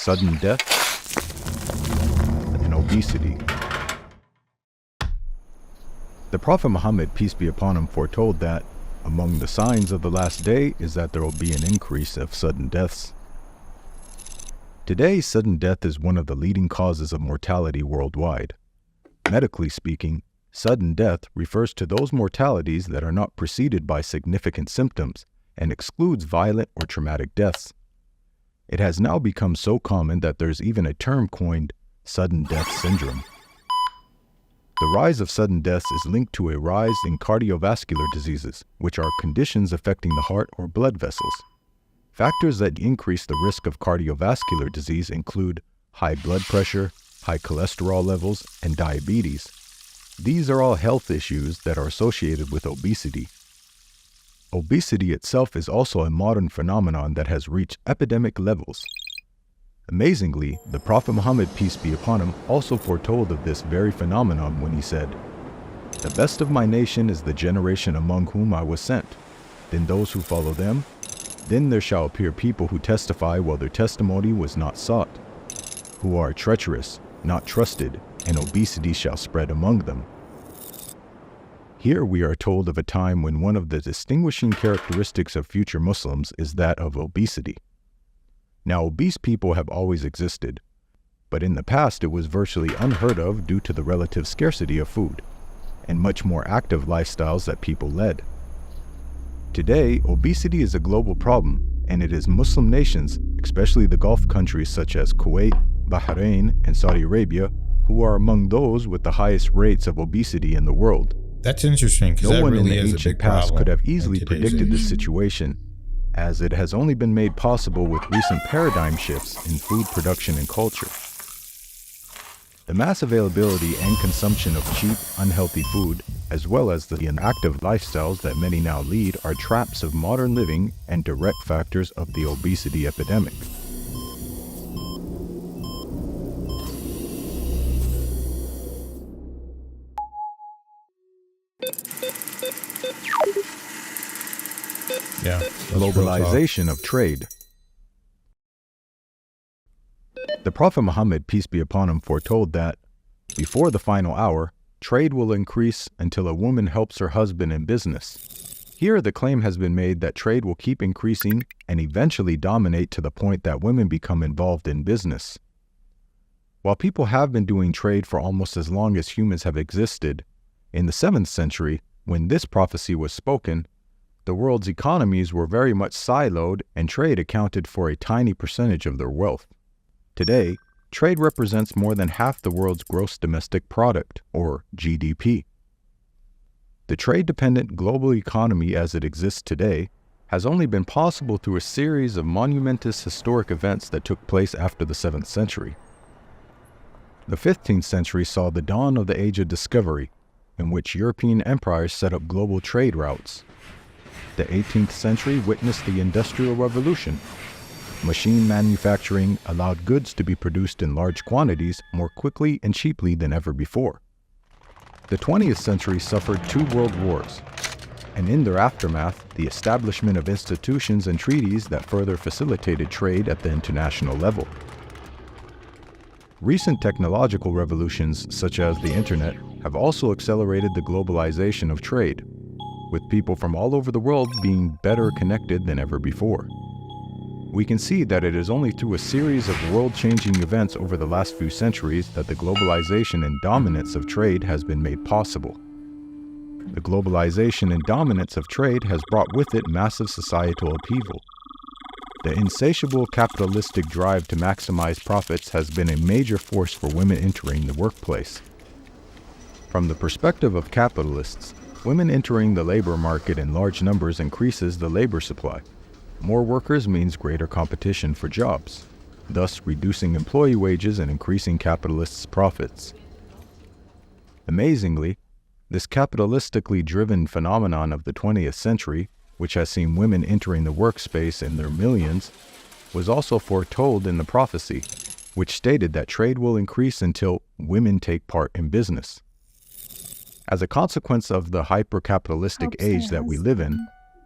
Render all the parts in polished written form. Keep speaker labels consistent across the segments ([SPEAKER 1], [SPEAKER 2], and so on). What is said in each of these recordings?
[SPEAKER 1] sudden death, and obesity. The Prophet Muhammad, peace be upon him, foretold that among the signs of the last day is that there will be an increase of sudden deaths. Today, sudden death is one of the leading causes of mortality worldwide. Medically speaking, sudden death refers to those mortalities that are not preceded by significant symptoms and excludes violent or traumatic deaths. It has now become so common that there's even a term coined, sudden death syndrome. The rise of sudden deaths is linked to a rise in cardiovascular diseases, which are conditions affecting the heart or blood vessels. Factors that increase the risk of cardiovascular disease include high blood pressure, high cholesterol levels, and diabetes. These are all health issues that are associated with obesity. Obesity itself is also a modern phenomenon that has reached epidemic levels. Amazingly, the Prophet Muhammad, peace be upon him, also foretold of this very phenomenon when he said, "The best of my nation is the generation among whom I was sent. Then those who follow them. Then there shall appear people who testify while their testimony was not sought, who are treacherous, not trusted, and obesity shall spread among them." Here we are told of a time when one of the distinguishing characteristics of future Muslims is that of obesity. Now, obese people have always existed, but in the past it was virtually unheard of due to the relative scarcity of food and much more active lifestyles that people led. Today, obesity is a global problem, and it is Muslim nations, especially the Gulf countries such as Kuwait, Bahrain, and Saudi Arabia, who are among those with the highest rates of obesity in the world.
[SPEAKER 2] That's interesting, because
[SPEAKER 1] no one
[SPEAKER 2] really
[SPEAKER 1] in the
[SPEAKER 2] is a
[SPEAKER 1] ancient
[SPEAKER 2] big
[SPEAKER 1] past
[SPEAKER 2] problem
[SPEAKER 1] could have easily
[SPEAKER 2] in today's
[SPEAKER 1] predicted this
[SPEAKER 2] age.
[SPEAKER 1] situation, as it has only been made possible with recent paradigm shifts in food production and culture. The mass availability and consumption of cheap, unhealthy food, as well as the inactive lifestyles that many now lead, are traps of modern living and direct factors of the obesity epidemic.
[SPEAKER 2] Yeah.
[SPEAKER 1] Globalization of trade. The Prophet Muhammad, peace be upon him, foretold that, before the final hour, trade will increase until a woman helps her husband in business. Here the claim has been made that trade will keep increasing and eventually dominate to the point that women become involved in business. While people have been doing trade for almost as long as humans have existed, in the 7th century, when this prophecy was spoken, the world's economies were very much siloed and trade accounted for a tiny percentage of their wealth. Today, trade represents more than half the world's gross domestic product, or GDP. The trade-dependent global economy as it exists today has only been possible through a series of monumentous historic events that took place after the 7th century. The 15th century saw the dawn of the Age of Discovery, in which European empires set up global trade routes. The 18th century witnessed the Industrial Revolution. Machine manufacturing allowed goods to be produced in large quantities more quickly and cheaply than ever before. The 20th century suffered 2 world wars, and in their aftermath, the establishment of institutions and treaties that further facilitated trade at the international level. Recent technological revolutions, such as the internet, have also accelerated the globalization of trade, with people from all over the world being better connected than ever before. We can see that it is only through a series of world-changing events over the last few centuries that the globalization and dominance of trade has been made possible. The globalization and dominance of trade has brought with it massive societal upheaval. The insatiable capitalistic drive to maximize profits has been a major force for women entering the workplace. From the perspective of capitalists, women entering the labor market in large numbers increases the labor supply. More workers means greater competition for jobs, thus reducing employee wages and increasing capitalists' profits. Amazingly, this capitalistically driven phenomenon of the 20th century, which has seen women entering the workspace in their millions, was also foretold in the prophecy, which stated that trade will increase until women take part in business. As a consequence of the hyper-capitalistic age that we live in,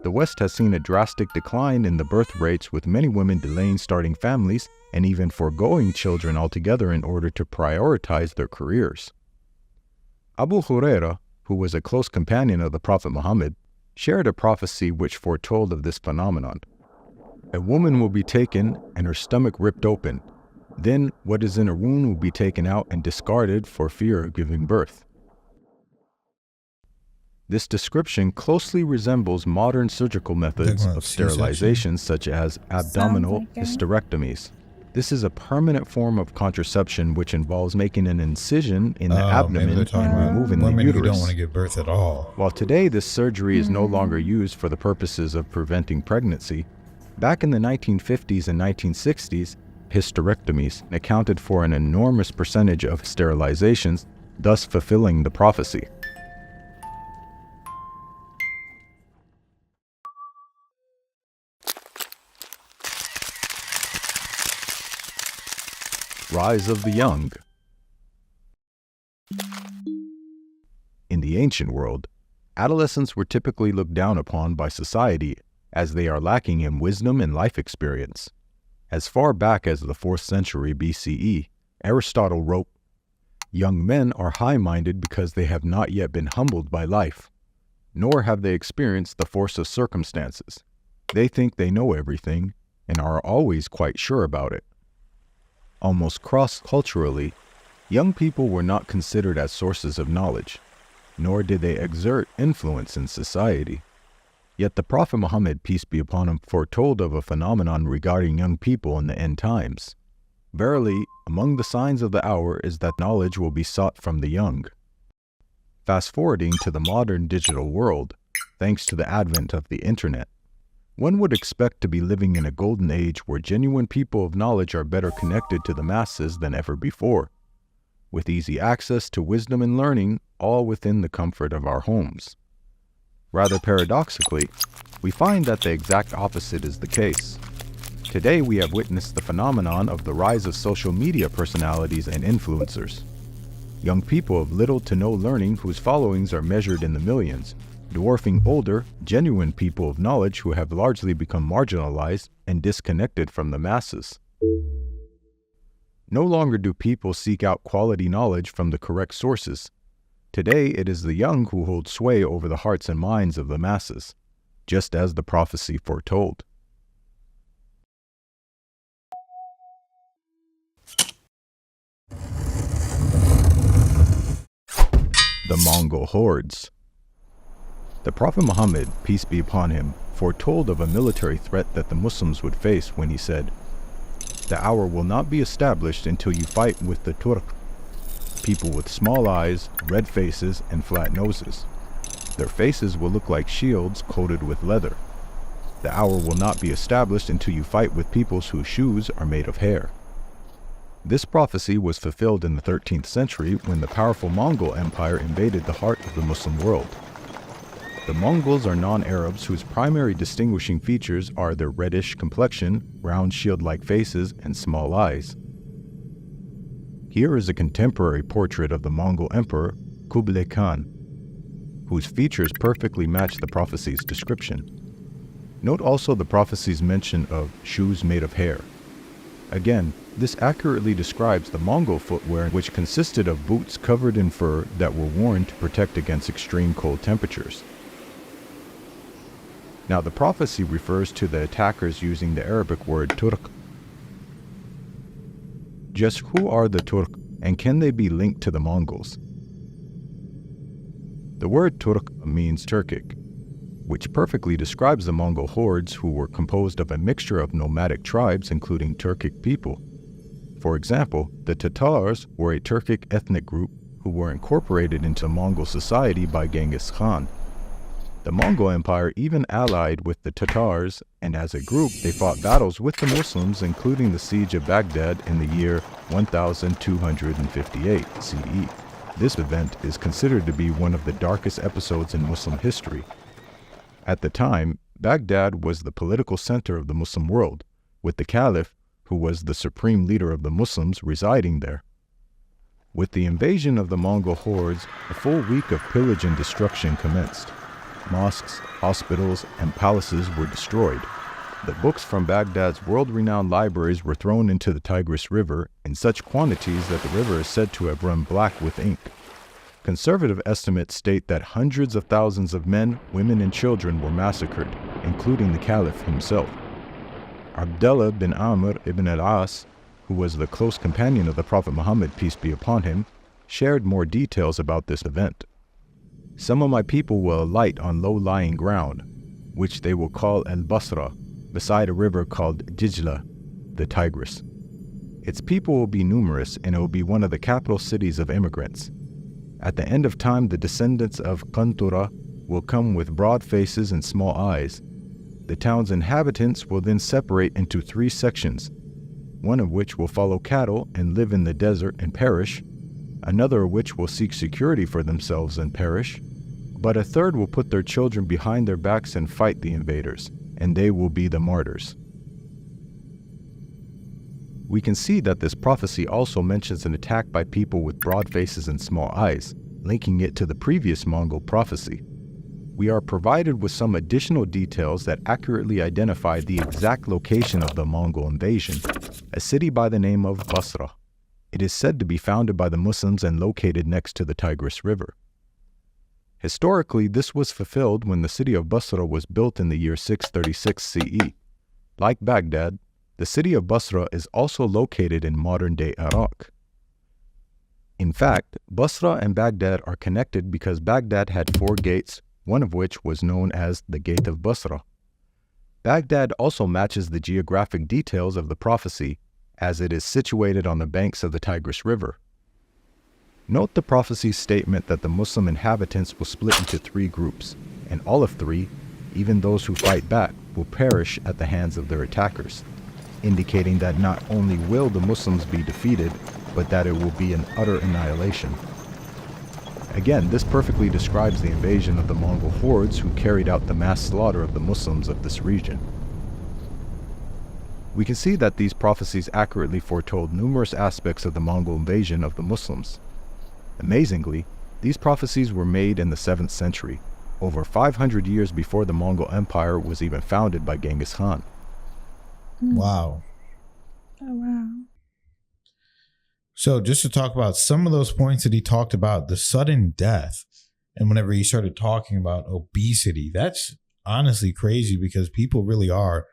[SPEAKER 1] the West has seen a drastic decline in the birth rates, with many women delaying starting families and even foregoing children altogether in order to prioritize their careers. Abu Huraira, who was a close companion of the Prophet Muhammad, shared a prophecy which foretold of this phenomenon. A woman will be taken and her stomach ripped open. Then what is in her womb will be taken out and discarded for fear of giving birth. This description closely resembles modern surgical methods of sterilization, such as abdominal hysterectomies. This is a permanent form of contraception which involves making an incision in the abdomen and removing the uterus.
[SPEAKER 2] Who don't want to give birth at all.
[SPEAKER 1] While today this surgery is no longer used for the purposes of preventing pregnancy, back in the 1950s and 1960s, hysterectomies accounted for an enormous percentage of sterilizations, thus fulfilling the prophecy. Rise of the young. In the ancient world, adolescents were typically looked down upon by society as they are lacking in wisdom and life experience. As far back as the 4th century BCE, Aristotle wrote, "Young men are high-minded because they have not yet been humbled by life, nor have they experienced the force of circumstances. They think they know everything and are always quite sure about it." Almost cross-culturally, young people were not considered as sources of knowledge, nor did they exert influence in society. Yet the Prophet Muhammad, peace be upon him, foretold of a phenomenon regarding young people in the end times. Verily, among the signs of the hour is that knowledge will be sought from the young. Fast-forwarding to the modern digital world, thanks to the advent of the internet, one would expect to be living in a golden age where genuine people of knowledge are better connected to the masses than ever before, with easy access to wisdom and learning, all within the comfort of our homes. Rather paradoxically, we find that the exact opposite is the case. Today we have witnessed the phenomenon of the rise of social media personalities and influencers. Young people of little to no learning whose followings are measured in the millions, dwarfing older, genuine people of knowledge who have largely become marginalized and disconnected from the masses. No longer do people seek out quality knowledge from the correct sources. Today it is the young who hold sway over the hearts and minds of the masses, just as the prophecy foretold. The Mongol hordes. The Prophet Muhammad, peace be upon him, foretold of a military threat that the Muslims would face when he said, "The hour will not be established until you fight with the Turk, people with small eyes, red faces, and flat noses. Their faces will look like shields coated with leather. The hour will not be established until you fight with peoples whose shoes are made of hair." This prophecy was fulfilled in the 13th century when the powerful Mongol Empire invaded the heart of the Muslim world. The Mongols are non-Arabs whose primary distinguishing features are their reddish complexion, round shield-like faces, and small eyes. Here is a contemporary portrait of the Mongol Emperor Kublai Khan, whose features perfectly match the prophecy's description. Note also the prophecy's mention of shoes made of hair. Again, this accurately describes the Mongol footwear, which consisted of boots covered in fur that were worn to protect against extreme cold temperatures. Now the prophecy refers to the attackers using the Arabic word Turk. Just who are the Turk, and can they be linked to the Mongols? The word Turk means Turkic, which perfectly describes the Mongol hordes, who were composed of a mixture of nomadic tribes including Turkic people. For example, the Tatars were a Turkic ethnic group who were incorporated into Mongol society by Genghis Khan. The Mongol Empire even allied with the Tatars, and as a group they fought battles with the Muslims, including the siege of Baghdad in the year 1258 CE. This event is considered to be one of the darkest episodes in Muslim history. At the time, Baghdad was the political center of the Muslim world, with the Caliph, who was the supreme leader of the Muslims, residing there. With the invasion of the Mongol hordes, a full week of pillage and destruction commenced. Mosques, hospitals, and palaces were destroyed. The books from Baghdad's world-renowned libraries were thrown into the Tigris River in such quantities that the river is said to have run black with ink. Conservative estimates state that hundreds of thousands of men, women, and children were massacred, including the Caliph himself. Abdullah bin Amr ibn al-As, who was the close companion of the Prophet Muhammad, peace be upon him, shared more details about this event. Some of my people will alight on low-lying ground, which they will call al-Basra, beside a river called Dijla, the Tigris. Its people will be numerous, and it will be one of the capital cities of immigrants. At the end of time, the descendants of Qantura will come with broad faces and small eyes. The town's inhabitants will then separate into 3 sections, one of which will follow cattle and live in the desert and perish, another of which will seek security for themselves and perish, but a third will put their children behind their backs and fight the invaders, and they will be the martyrs. We can see that this prophecy also mentions an attack by people with broad faces and small eyes, linking it to the previous Mongol prophecy. We are provided with some additional details that accurately identify the exact location of the Mongol invasion, a city by the name of Basra. It is said to be founded by the Muslims and located next to the Tigris River. Historically, this was fulfilled when the city of Basra was built in the year 636 CE. Like Baghdad, the city of Basra is also located in modern-day Iraq. In fact, Basra and Baghdad are connected because Baghdad had 4 gates, one of which was known as the Gate of Basra. Baghdad also matches the geographic details of the prophecy, as it is situated on the banks of the Tigris River. Note the prophecy's statement that the Muslim inhabitants will split into 3 groups, and all of 3, even those who fight back, will perish at the hands of their attackers, indicating that not only will the Muslims be defeated, but that it will be an utter annihilation. Again, this perfectly describes the invasion of the Mongol hordes who carried out the mass slaughter of the Muslims of this region. We can see that these prophecies accurately foretold numerous aspects of the Mongol invasion of the Muslims. Amazingly, these prophecies were made in the 7th century, over 500 years before the Mongol Empire was even founded by Genghis Khan.
[SPEAKER 2] Wow.
[SPEAKER 3] Oh, wow.
[SPEAKER 2] So just to talk about some of those points that he talked about, the sudden death, and whenever he started talking about obesity, that's honestly crazy because people really are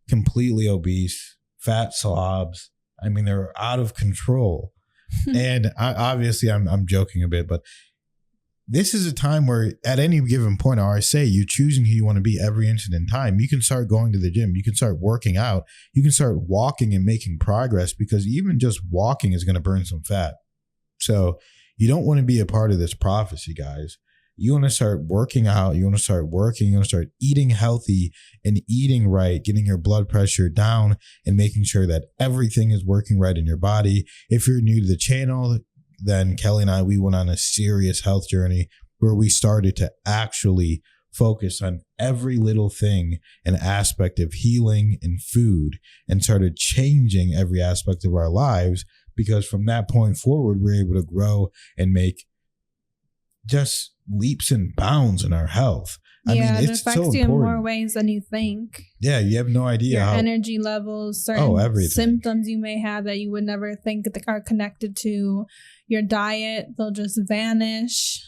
[SPEAKER 2] completely obese, fat slobs. I mean, they're out of control. And I'm joking a bit, but this is a time where at any given point, or I say you're choosing who you want to be every instant in time. You can start going to the gym. You can start working out. You can start walking and making progress because even just walking is going to burn some fat. So you don't want to be a part of this prophecy, guys. You want to start working out. You want to start working. You want to start eating healthy and eating right, getting your blood pressure down and making sure that everything is working right in your body. If you're new to the channel, then Kelly and I, we went on a serious health journey where we started to actually focus on every little thing and aspect of healing and food and started changing every aspect of our lives, because from that point forward, we're able to grow and make just leaps and bounds in our health. I mean, it's
[SPEAKER 3] it affects
[SPEAKER 2] so
[SPEAKER 3] you in
[SPEAKER 2] important.
[SPEAKER 3] more ways than you think.
[SPEAKER 2] Yeah, you have no idea
[SPEAKER 3] Your
[SPEAKER 2] how
[SPEAKER 3] energy levels, certain
[SPEAKER 2] everything.
[SPEAKER 3] symptoms you may have that you would never think that are connected to your diet, they'll just vanish.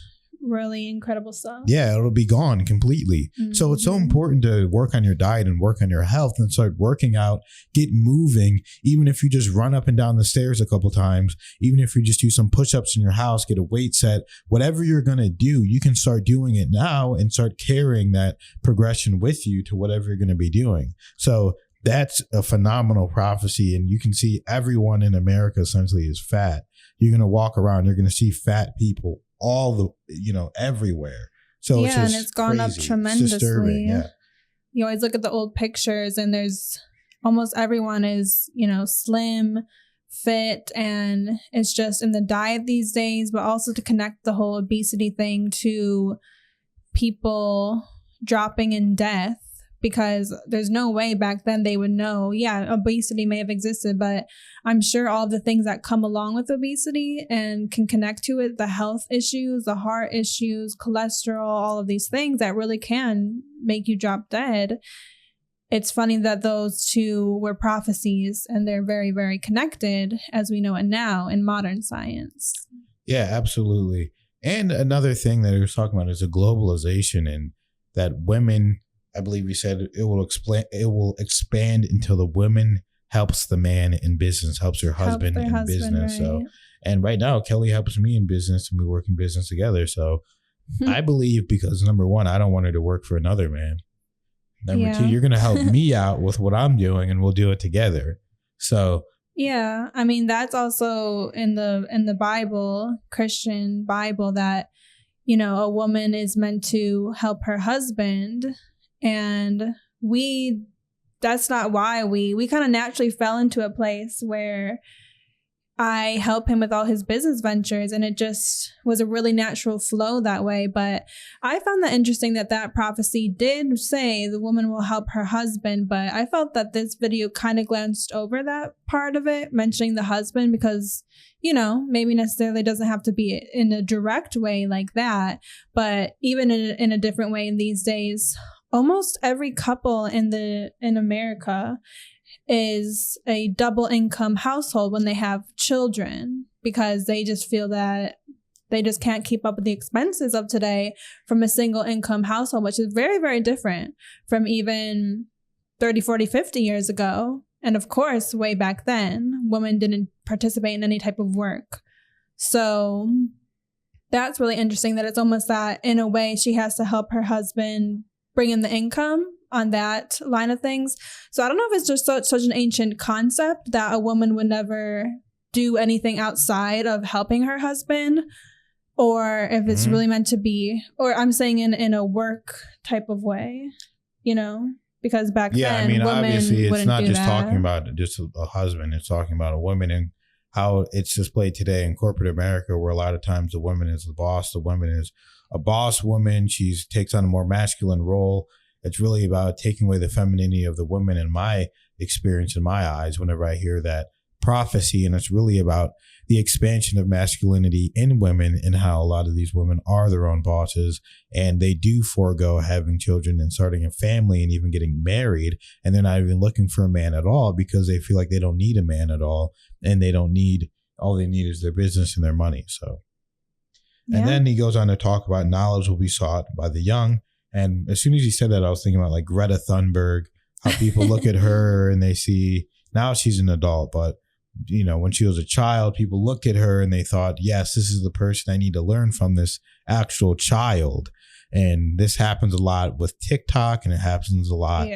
[SPEAKER 3] Really incredible stuff.
[SPEAKER 2] Yeah, it'll be gone completely.
[SPEAKER 3] Mm-hmm.
[SPEAKER 2] So it's so important to work on your diet and work on your health and start working out, get moving, even if you just run up and down the stairs a couple times, even if you just do some push-ups in your house, get a weight set, whatever you're going to do, you can start doing it now and start carrying that progression with you to whatever you're going to be doing. So that's a phenomenal prophecy. And you can see everyone in America essentially is fat. You're going to walk around, you're going to see fat people everywhere. So
[SPEAKER 3] yeah, and it's gone up tremendously.
[SPEAKER 2] Yeah.
[SPEAKER 3] You always look at the old pictures and there's almost everyone is, slim, fit, and it's just in the diet these days, but also to connect the whole obesity thing to people dropping in death because there's no way back then they would know, yeah, obesity may have existed, but I'm sure all the things that come along with obesity and can connect to it, the health issues, the heart issues, cholesterol, all of these things that really can make you drop dead. It's funny that those two were prophecies, and they're very, very connected as we know it now in modern science.
[SPEAKER 2] Yeah, absolutely. And another thing that he was talking about is a globalization, and that women, I believe he said it will expand until the woman helps the man in business, helps her husband in business. Right. So, and right now Kelly helps me in business and we work in business together. So I believe, because number one, I don't want her to work for another man. Number two, you're going to help me out with what I'm doing and we'll do it together. So
[SPEAKER 3] yeah, I mean, that's also in the Bible, Christian Bible, that, you know, a woman is meant to help her husband. And that's not why we kind of naturally fell into a place where I help him with all his business ventures, and it just was a really natural flow that way. But I found that interesting that prophecy did say the woman will help her husband, but I felt that this video kind of glanced over that part of it, mentioning the husband, because, you know, maybe necessarily doesn't have to be in a direct way like that, but even in a different way in these days, almost every couple in America is a double income household when they have children, because they just feel that they just can't keep up with the expenses of today from a single income household, which is very, very different from even 30, 40, 50 years ago. And of course, way back then, women didn't participate in any type of work. So that's really interesting that it's almost that in a way she has to help her husband bring in the income on that line of things. So I don't know if it's just such an ancient concept that a woman would never do anything outside of helping her husband, or if it's really meant to be, or I'm saying in a work type of way, you know, because back then,
[SPEAKER 2] I mean, obviously it's not just talking about just a husband, it's talking about a woman, and how it's displayed today in corporate America, where a lot of times the woman is the boss, the woman is a boss woman, she takes on a more masculine role. It's really about taking away the femininity of the woman, in my experience, in my eyes, whenever I hear that prophecy. And it's really about the expansion of masculinity in women, and how a lot of these women are their own bosses, and they do forego having children and starting a family and even getting married. And they're not even looking for a man at all, because they feel like they don't need a man at all. And all they need is their business and their money. So, and then he goes on to talk about knowledge will be sought by the young. And as soon as he said that, I was thinking about like Greta Thunberg, how people look at her and they see, now she's an adult, but you know, when she was a child, people look at her and they thought, yes, this is the person I need to learn from, this actual child. And this happens a lot with TikTok, and it happens a lot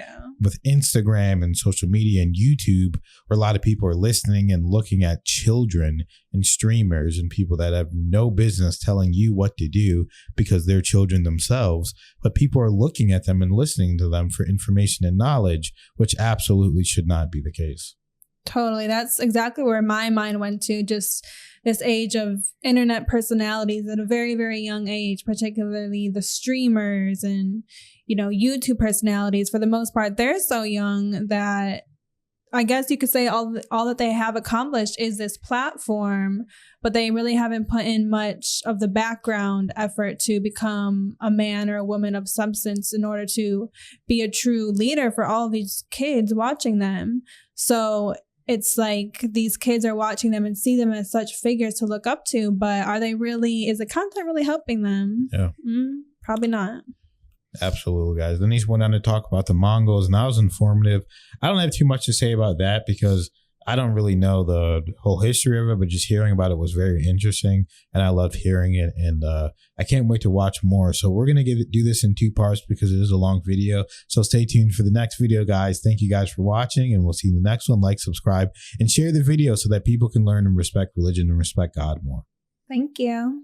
[SPEAKER 2] with Instagram and social media and YouTube, where a lot of people are listening and looking at children and streamers and people that have no business telling you what to do because they're children themselves. But people are looking at them and listening to them for information and knowledge, which absolutely should not be the case.
[SPEAKER 3] Totally. That's exactly where my mind went to, just this age of internet personalities at a very, very young age, particularly the streamers and, you know, YouTube personalities. For the most part, they're so young that I guess you could say all that they have accomplished is this platform, but they really haven't put in much of the background effort to become a man or a woman of substance in order to be a true leader for all of these kids watching them. So it's like these kids are watching them and see them as such figures to look up to, but is the content really helping them?
[SPEAKER 2] Yeah.
[SPEAKER 3] Probably not.
[SPEAKER 2] Absolutely, guys. Then he went on to talk about the Mongols, and that was informative. I don't have too much to say about that because I don't really know the whole history of it, but just hearing about it was very interesting, and I loved hearing it, and I can't wait to watch more. So we're going to do this in 2 parts because it is a long video. So stay tuned for the next video, guys. Thank you guys for watching, and we'll see you in the next one. Like, subscribe, and share the video so that people can learn and respect religion and respect God more.
[SPEAKER 3] Thank you.